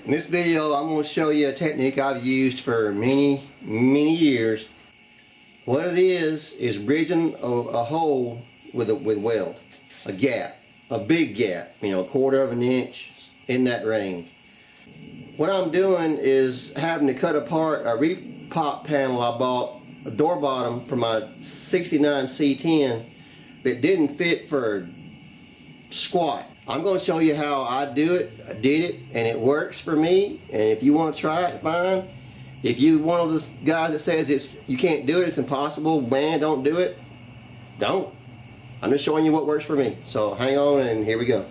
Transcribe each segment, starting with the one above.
In this video, I'm going to show you a technique I've used for many years. What it is bridging a hole with weld, a gap, a big gap, you know, 1/4 of an inch, in that range. What I'm doing is having to cut apart a repop panel I bought, a door bottom for my 69 C10 that didn't fit for squat. I'm going to show you how I do it. I did it and it works for me, and if you want to try it, fine. If you one of the guys that says you can't do it, it's impossible, man, don't do it, don't. I'm just showing you what works for me. So hang on and here we go.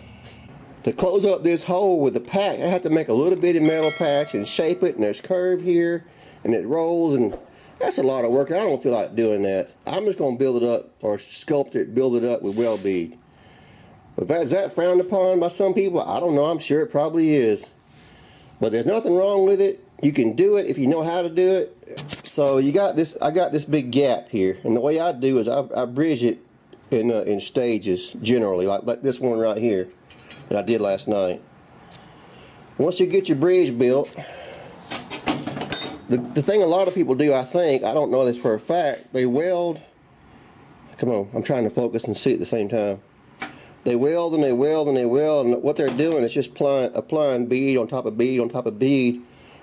To close up this hole with the patch, I have to make a little bitty metal patch and shape it, and there's curve here and it rolls, and that's a lot of work. I don't feel like doing that. I'm just going to build it up, or sculpt it, build it up with weld bead. But is that frowned upon by some people? I don't know. I'm sure it probably is. But there's nothing wrong with it. You can do it if you know how to do it. So you got this. I got this big gap here, and the way I do is I bridge it in stages generally, like this one right here that I did last night. Once you get your bridge built, the thing a lot of people do, I think, I don't know this for a fact, they weld. Come on, I'm trying to focus and see at the same time. They weld and they weld and they weld, and what they're doing is just applying bead on top of bead on top of bead,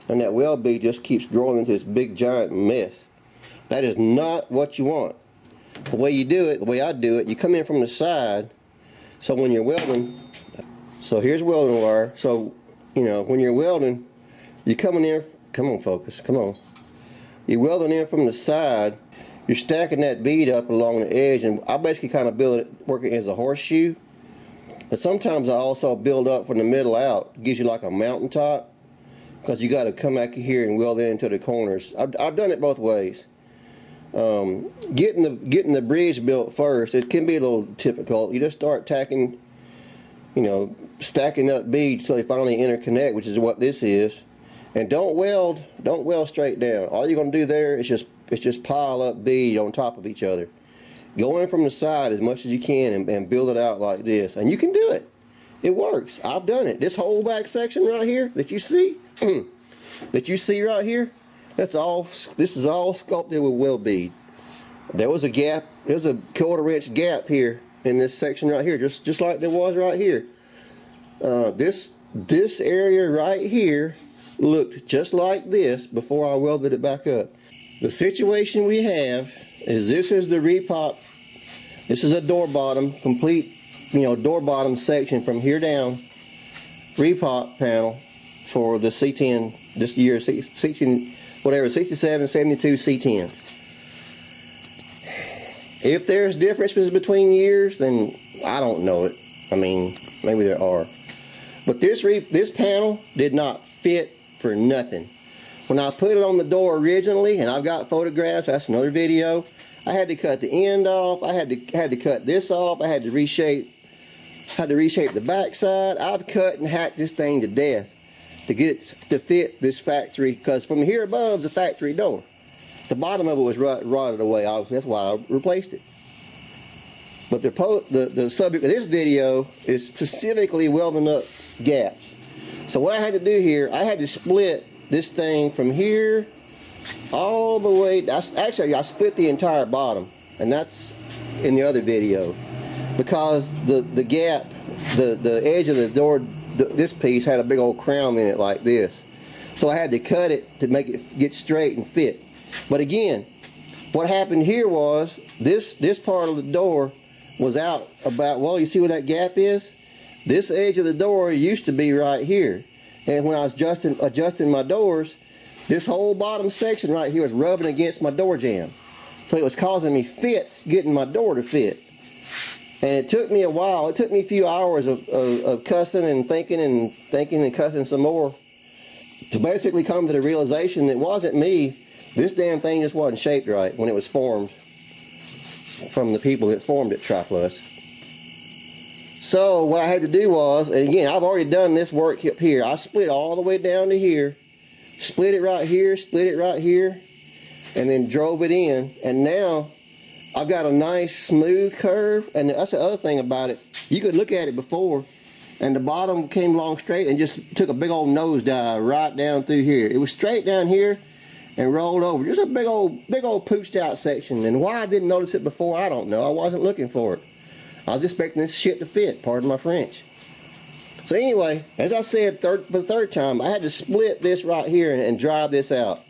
and that weld bead just keeps growing into this big giant mess. That is not what you want. The way you do it, the way I do it, you come in from the side. So when you're welding, so here's welding wire. So, you know, when you're welding, you're coming in, come on focus, come on. You're welding in from the side, you're stacking that bead up along the edge, and I basically kind of build it, work it as a horseshoe. But sometimes I also build up from the middle out. It gives you like a mountaintop, because you got to come back here and weld it into the corners. I've done it both ways. Getting the bridge built first, it can be a little difficult. You just start tacking, you know, stacking up beads so they finally interconnect, which is what this is. And don't weld straight down. All you're gonna do there is just pile up bead on top of each other. Go in from the side as much as you can and build it out like this, and you can do it. It works. I've done it. This whole back section right here that you see, right here, that's all. This is all sculpted with weld bead. There was a gap. There's a 1/4 inch gap here in this section right here, just like there was right here. This area right here looked just like this before I welded it back up. The situation we have is this is the repop. This is a door bottom, complete, you know, door bottom section from here down. Repop panel for the C10 this year, 67, 72 C10s. If there's differences between years, then I don't know it. I mean, maybe there are. But this panel did not fit for nothing. When I put it on the door originally, and I've got photographs, that's another video, I had to cut the end off, I had to cut this off, I had to reshape the back side. I've cut and hacked this thing to death to get it to fit this factory, because from here above is a factory door. The bottom of it was rotted away, obviously, that's why I replaced it. But the subject of this video is specifically welding up gaps. So what I had to do here, I had to split this thing from here all the way. Actually, I split the entire bottom, and that's in the other video, because the gap, the edge of the door, this piece had a big old crown in it like this. So I had to cut it to make it get straight and fit. But again, what happened here was this part of the door was out about, well, you see where that gap is? This edge of the door used to be right here. And when I was adjusting my doors, this whole bottom section right here was rubbing against my door jamb. So it was causing me fits getting my door to fit. And it took me a while. It took me a few hours of cussing and thinking and cussing some more to basically come to the realization that it wasn't me. This damn thing just wasn't shaped right when it was formed from the people that formed it, Triplus. So what I had to do was, and again, I've already done this work up here. I split all the way down to here, split it right here, and then drove it in. And now I've got a nice smooth curve. And that's the other thing about it. You could look at it before and the bottom came along straight and just took a big old nosedive right down through here. It was straight down here and rolled over. Just a big old pooched out section. And why I didn't notice it before, I don't know. I wasn't looking for it. I was expecting this shit to fit, pardon my French. So anyway, as I said for the third time, I had to split this right here and drive this out.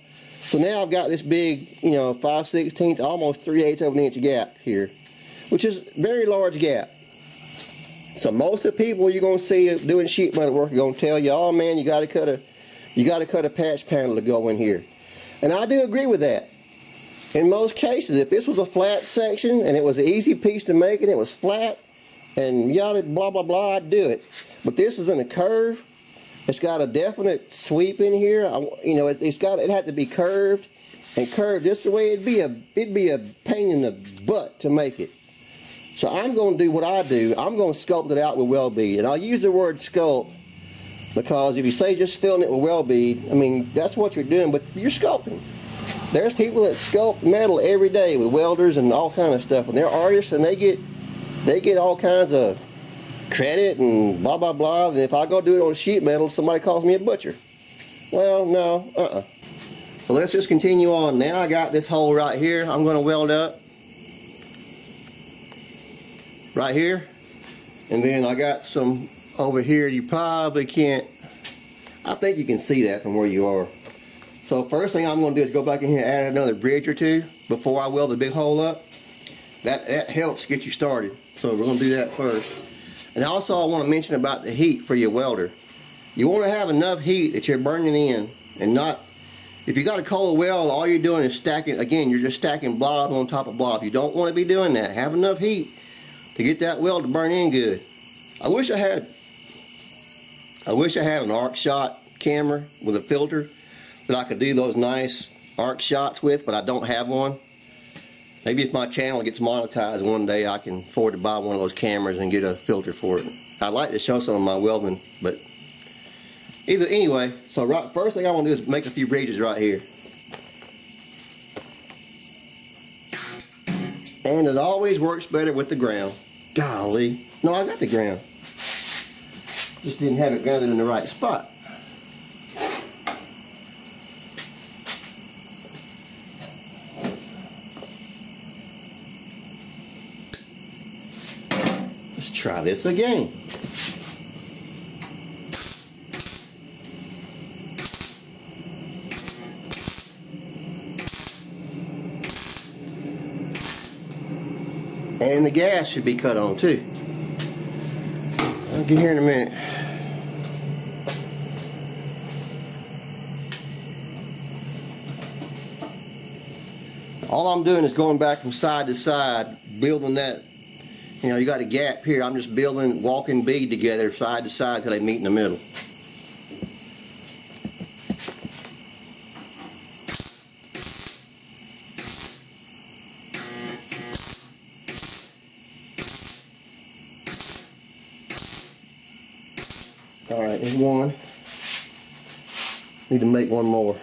So now I've got this big, 5/16, almost 3/8 of an inch gap here, which is a very large gap. So most of the people you're gonna see doing sheet metal work are gonna tell you, oh man, you gotta cut a patch panel to go in here. And I do agree with that. In most cases, if this was a flat section and it was an easy piece to make and it was flat and yada blah blah blah, I'd do it. But this is in a curve. It's got a definite sweep in here. It had to be curved and curved this way. It'd be a pain in the butt to make it. So I'm going to do what I do. I'm going to sculpt it out with weld bead. And I'll use the word sculpt because if you say just filling it with weld bead, I mean, that's what you're doing, but you're sculpting. There's people that sculpt metal every day with welders and all kind of stuff. And they're artists and they get all kinds of credit and blah, blah, blah. And if I go do it on sheet metal, somebody calls me a butcher. Well, no, So let's just continue on. Now I got this hole right here. I'm going to weld up. Right here, and then I got some over here. You probably can't, I think you can see that from where you are. So first thing I'm going to do is go back in here and add another bridge or two before I weld the big hole up. That helps get you started. So we're going to do that first. And also I want to mention about the heat for your welder. You want to have enough heat that you're burning in, and not, if you got a cold weld, all you're doing is stacking, again, you're just stacking blob on top of blob. You don't want to be doing that. Have enough heat to get that weld to burn in good. I wish I had an arc shot camera with a filter that I could do those nice arc shots with, but I don't have one. Maybe if my channel gets monetized one day, I can afford to buy one of those cameras and get a filter for it. I'd like to show some of my welding, but anyway, so first thing I want to do is make a few bridges right here. And it always works better with the ground. Golly. No, I got the ground. Just didn't have it grounded in the right spot. Let's try this again. And the gas should be cut on too. I'll get here in a minute. All I'm doing is going back from side to side, building that, you got a gap here. I'm just building walking bead together side to side till they meet in the middle. Alright, there's one. Need to make one more.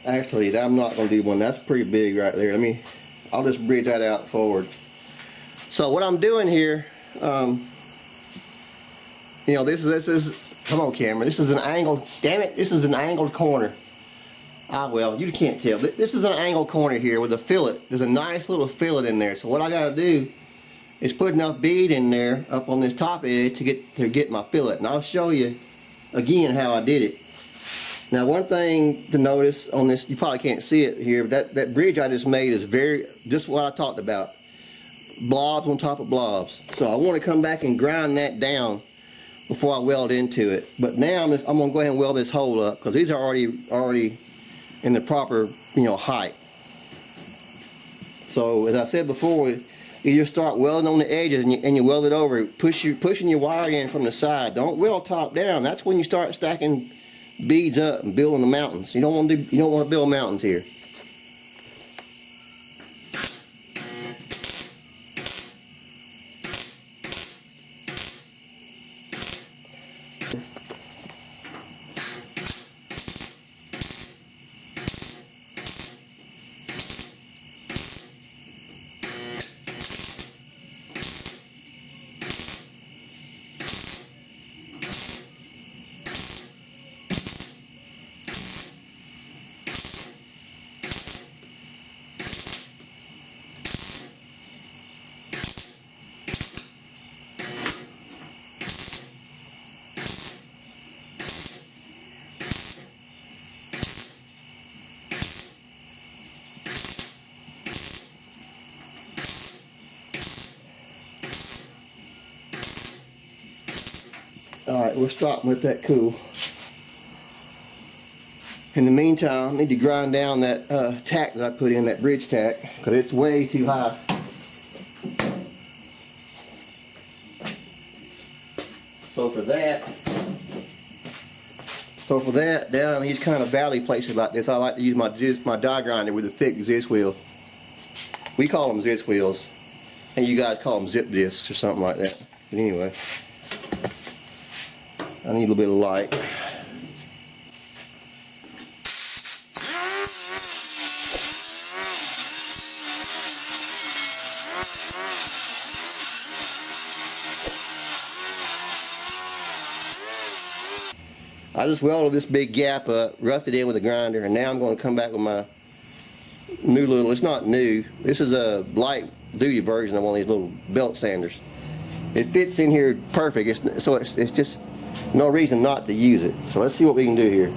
Actually, I'm not going to do one. That's pretty big right there. I'll just bridge that out forward. So what I'm doing here, this is come on, camera. This is an angled, damn it, this is an angled corner. Well, you can't tell. This is an angled corner here with a fillet. There's a nice little fillet in there. So what I got to do is put enough bead in there up on this top edge to get my fillet. And I'll show you again how I did it. Now, one thing to notice on this, you probably can't see it here, but that bridge I just made is just what I talked about. Blobs on top of blobs. So I want to come back and grind that down before I weld into it. But now I'm going to go ahead and weld this hole up because these are already in the proper height. So as I said before, you just start welding on the edges and you weld it over, pushing your wire in from the side. Don't weld top down. That's when you start stacking beads up and building the mountains. You don't want to build mountains here. Alright, we'll stop and let that cool. In the meantime, I need to grind down that tack that I put in, that bridge tack, because it's way too high. So for that, down in these kind of valley places like this, I like to use my die grinder with a thick zis wheel. We call them zis wheels, and you guys call them zip discs or something like that. But anyway, I need a little bit of light. I just welded this big gap up, roughed it in with a grinder, and now I'm going to come back with my new little, it's not new, this is a light duty version of one of these little belt sanders. It fits in here perfect, it's just no reason not to use it. So let's see what we can do here.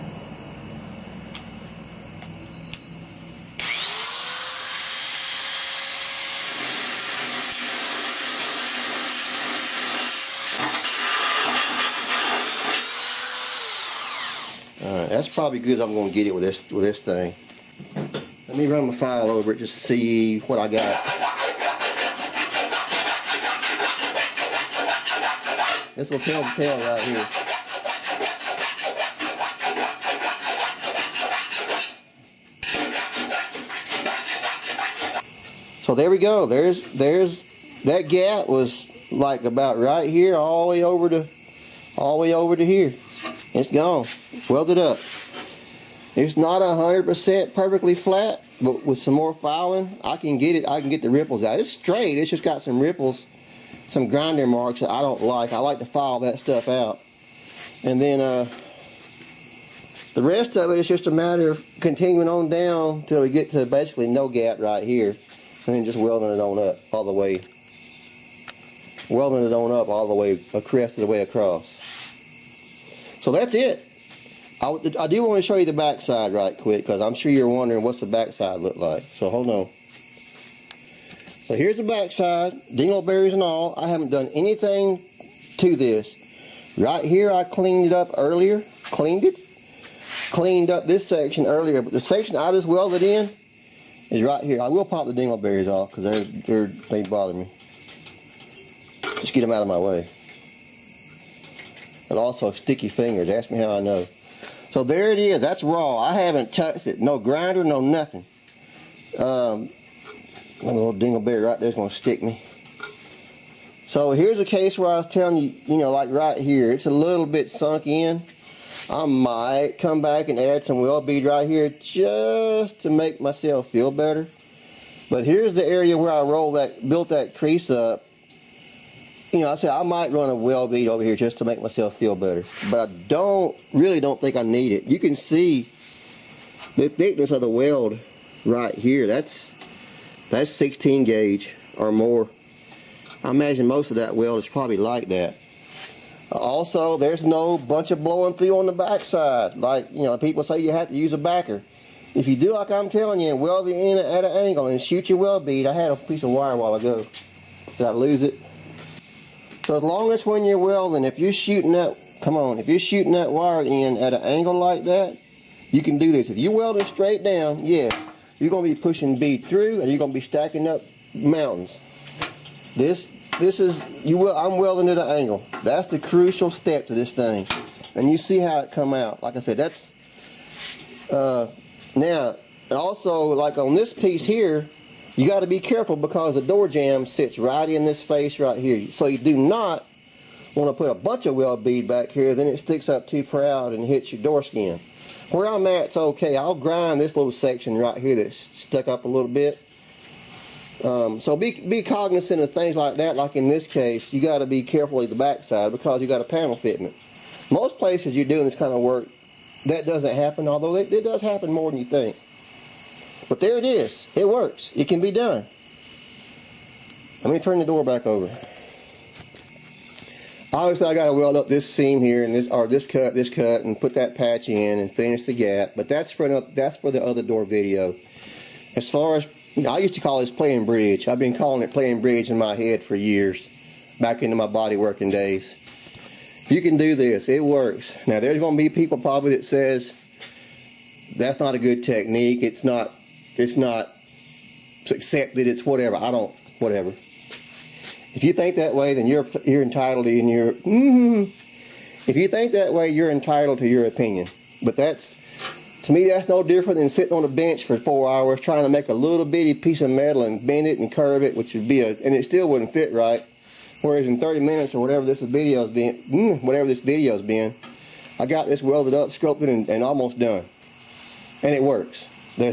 Alright, that's probably good as I'm going to get it with this thing. Let me run my file over it just to see what I got. This will tell the tale right here. So there we go. There's that gap was like about right here, all the way over to here. It's gone. Welded up. It's not 100% perfectly flat, but with some more filing, I can get it. I can get the ripples out. It's straight. It's just got some ripples, some grinder marks that I don't like. I like to file that stuff out. And then the rest of it is just a matter of continuing on down till we get to basically no gap right here, and then just welding it on up all the way. Welding it on up all the way, crest of the way across. So that's it. I do want to show you the back side right quick, because I'm sure you're wondering what's the back side look like. So hold on. So here's the back side, dingleberries and all. I haven't done anything to this. Right here I cleaned it up earlier. Cleaned up this section earlier, but the section I just welded in is right here. I will pop the dingleberries off because they bother me. Just get them out of my way. But also sticky fingers. Ask me how I know. So there it is. That's raw. I haven't touched it. No grinder, no nothing. A little dingleberry right there is going to stick me. So here's a case where I was telling you, you know, like right here, it's a little bit sunk in. I might come back and add some weld bead right here just to make myself feel better. But here's the area where I built that crease up. You know, I said I might run a weld bead over here just to make myself feel better. But I really don't think I need it. You can see the thickness of the weld right here. That's 16 gauge or more. I imagine most of that weld is probably like that. Also, there's no bunch of blowing through on the backside. Like, you know, people say you have to use a backer. If you do like I'm telling you and weld it in at an angle and shoot your weld bead, I had a piece of wire a while ago. Did I lose it? So as long as when you're welding, if you're shooting that wire in at an angle like that, you can do this. If you're welding straight down, yeah, you're going to be pushing bead through and you're going to be stacking up mountains. I'm welding at an angle. That's the crucial step to this thing. And you see how it come out. Like I said, that's, now, also like on this piece here, you got to be careful because the door jamb sits right in this face right here. So you do not want to put a bunch of weld bead back here, then it sticks up too proud and hits your door skin. Where I'm at, it's okay. I'll grind this little section right here that's stuck up a little bit. So be cognizant of things like that. Like in this case, you got to be careful with the back side because you got a panel fitment. Most places you're doing this kind of work, that doesn't happen, although it does happen more than you think. But there it is. It works. It can be done. Let me turn the door back over. Obviously, I got to weld up this seam here and this cut, and put that patch in and finish the gap. But that's for the other door video. As far as I used to call this playing bridge. I've been calling it playing bridge in my head for years, back into my body working days. You can do this. It works. Now, there's going to be people probably that says that's not a good technique. It's not accepted. It's whatever. Whatever. If you think that way, then you're entitled to your. If you think that way, you're entitled to your opinion. But to me, that's no different than sitting on a bench for 4 hours trying to make a little bitty piece of metal and bend it and curve it, which would be and it still wouldn't fit right. Whereas in 30 minutes or whatever this video's been, I got this welded up, sculpted, and almost done. And it works. There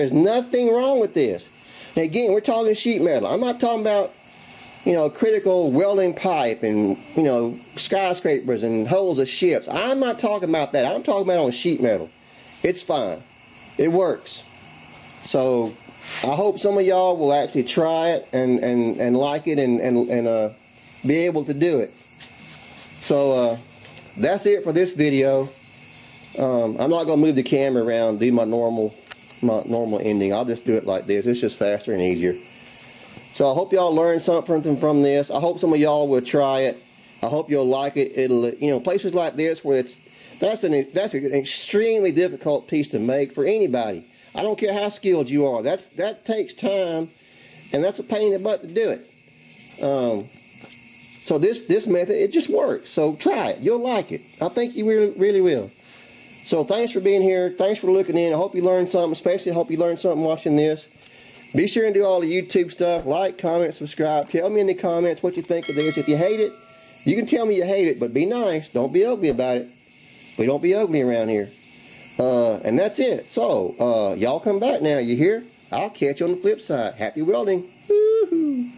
is nothing wrong with this. Now again, we're talking sheet metal. I'm not talking about, critical welding pipe and, skyscrapers and hulls of ships. I'm not talking about that. I'm talking about on sheet metal. It's fine. It works. So I hope some of y'all will actually try it and like it and be able to do it. So that's it for this video. I'm not going to move the camera around, do my normal ending. I'll just do it like this. It's just faster and easier. So I hope y'all learned something from this. I hope some of y'all will try it. I hope you'll like it. It'll, places like this where that's an extremely difficult piece to make for anybody. I don't care how skilled you are. That takes time, and that's a pain in the butt to do it. So this method, it just works. So try it. You'll like it. I think you really will. So thanks for being here. Thanks for looking in. I hope you learned something. Especially I hope you learned something watching this. Be sure and do all the YouTube stuff. Like, comment, subscribe. Tell me in the comments what you think of this. If you hate it, you can tell me you hate it, but be nice. Don't be ugly about it. We don't be ugly around here. And that's it. So, y'all come back now. You hear? I'll catch you on the flip side. Happy welding. Woo-hoo.